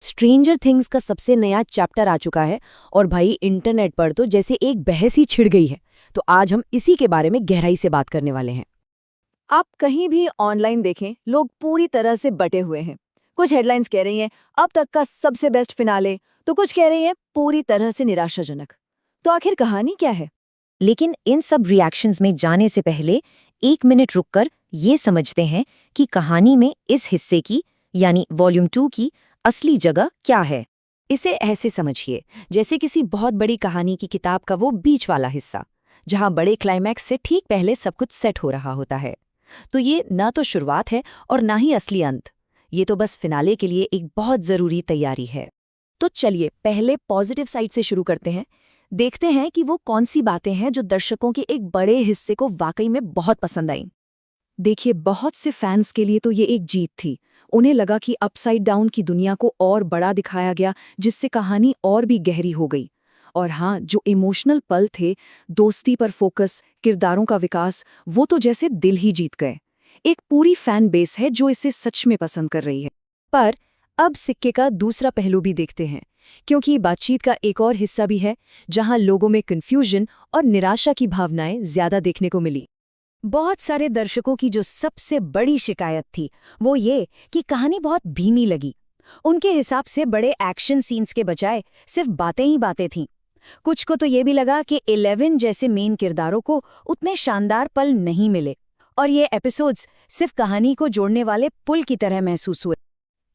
Stranger things का सबसे नया चैप्टर आ चुका है और भाई इंटरनेट पर तो जैसे एक बहस ही छिड़ गई है। तो आज हम इसी के बारे में गहराई से बात करने वाले हैं। आप कहीं भी ऑनलाइन देखें, लोग पूरी तरह से बटे हुए हैं। कुछ हेडलाइंस कह रही हैं अब तक का सबसे बेस्ट फिनाले, तो कुछ कह रही हैं पूरी तरह से निराशाजनक। तो आखिर कहानी क्या है? लेकिन इन सब रिएक्शंस में जाने से पहले 1 मिनट रुककर ये समझते हैं कि कहानी में इस हिस्से की यानी वॉल्यूम 2 की असली जगह क्या है। इसे ऐसे समझिए जैसे किसी बहुत बड़ी कहानी की किताब का वो बीच वाला हिस्सा, जहां बड़े क्लाइमैक्स से ठीक पहले सब कुछ सेट हो रहा होता है। तो ये ना तो शुरुआत है और ना ही असली अंत। ये तो बस फिनाले के लिए एक बहुत जरूरी तैयारी है। तो चलिए पहले पॉजिटिव साइड से शुरू करते हैं। देखते हैं कि वो कौन सी बातें हैं जो दर्शकों के एक बड़े हिस्से को वाकई में बहुत पसंद आई। देखिए, बहुत से फैंस के लिए तो ये एक जीत थी। उन्हें लगा कि अपसाइड डाउन की दुनिया को और बड़ा दिखाया गया, जिससे कहानी और भी गहरी हो गई। और हाँ, जो इमोशनल पल थे, दोस्ती पर फोकस, किरदारों का विकास, वो तो जैसे दिल ही जीत गए। एक पूरी फैन बेस है जो इसे सच में पसंद कर रही है। पर अब सिक्के का दूसरा पहलू भी देखते हैं, क्योंकि बातचीत का एक और हिस्सा भी है जहां लोगों में कन्फ्यूजन और निराशा की भावनाएं ज्यादा देखने को मिली। बहुत सारे दर्शकों की जो सबसे बड़ी शिकायत थी वो ये कि कहानी बहुत धीमी लगी। उनके हिसाब से बड़े एक्शन सीन्स के बजाय सिर्फ बातें ही बातें थीं। कुछ को तो ये भी लगा कि 11 जैसे मेन किरदारों को उतने शानदार पल नहीं मिले और ये एपिसोड्स सिर्फ कहानी को जोड़ने वाले पुल की तरह महसूस हुए।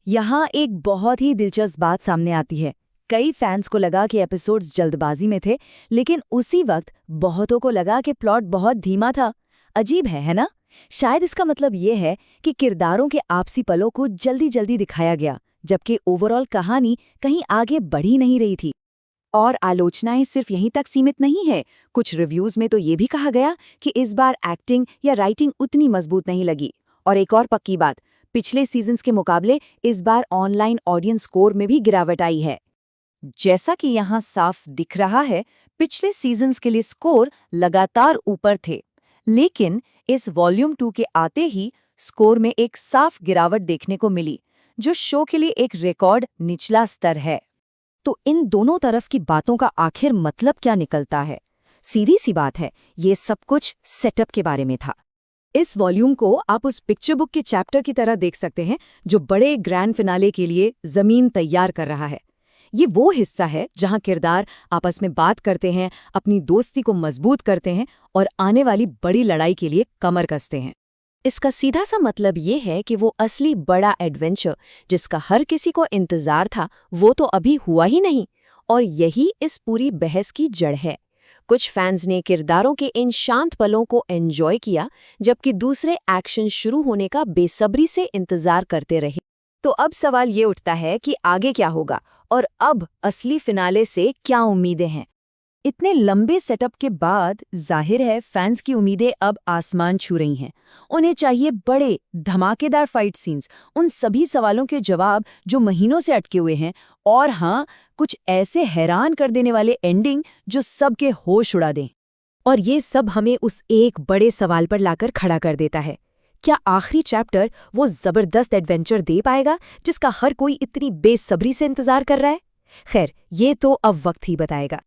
यहाँ एक बहुत ही दिलचस्प बात सामने आती है। कई फैंस को लगा कि एपिसोड्स जल्दबाजी में थे, लेकिन उसी वक्त बहुतों को लगा कि प्लॉट बहुत धीमा था। अजीब है ना? शायद इसका मतलब ये है कि किरदारों के आपसी पलों को जल्दी जल्दी दिखाया गया, जबकि ओवरऑल कहानी कहीं आगे बढ़ ही नहीं रही थी। और आलोचनाएं सिर्फ यहीं तक सीमित नहीं है। कुछ रिव्यूज में तो ये भी कहा गया कि इस बार एक्टिंग या राइटिंग उतनी मजबूत नहीं लगी। और एक और पक्की बात, पिछले सीजन्स के मुकाबले इस बार ऑनलाइन ऑडियंस स्कोर में भी गिरावट आई है। जैसा कि यहाँ साफ दिख रहा है, पिछले सीजन्स के लिए स्कोर लगातार ऊपर थे, लेकिन इस वॉल्यूम 2 के आते ही स्कोर में एक साफ गिरावट देखने को मिली, जो शो के लिए एक रिकॉर्ड निचला स्तर है। तो इन दोनों तरफ की बातों का आखिर मतलब क्या निकलता है? सीधी सी बात है, ये सब कुछ सेटअप के बारे में था। इस वॉल्यूम को आप उस पिक्चर बुक के चैप्टर की तरह देख सकते हैं जो बड़े ग्रैंड फिनाले के लिए जमीन तैयार कर रहा है। ये वो हिस्सा है जहां किरदार आपस में बात करते हैं, अपनी दोस्ती को मजबूत करते हैं और आने वाली बड़ी लड़ाई के लिए कमर कसते हैं। इसका सीधा सा मतलब ये है कि वो असली बड़ा एडवेंचर जिसका हर किसी को इंतजार था, वो तो अभी हुआ ही नहीं। और यही इस पूरी बहस की जड़ है। कुछ फैंस ने किरदारों के इन शांत पलों को एंजॉय किया, जबकि दूसरे एक्शन शुरू होने का बेसब्री से इंतजार करते रहे। तो अब सवाल ये उठता है कि आगे क्या होगा और अब असली फिनाले से क्या उम्मीदें हैं? इतने लंबे सेटअप के बाद जाहिर है फैंस की उम्मीदें अब आसमान छू रही हैं। उन्हें चाहिए बड़े धमाकेदार फाइट सीन्स, उन सभी सवालों के जवाब जो महीनों से अटके हुए हैं, और हाँ, कुछ ऐसे हैरान कर देने वाले एंडिंग जो सबके होश उड़ा दें। और ये सब हमें उस एक बड़े सवाल पर लाकर खड़ा कर देता है, क्या आखिरी चैप्टर वो जबरदस्त एडवेंचर दे पाएगा जिसका हर कोई इतनी बेसब्री से इंतजार कर रहा है? खैर, ये तो अब वक्त ही बताएगा।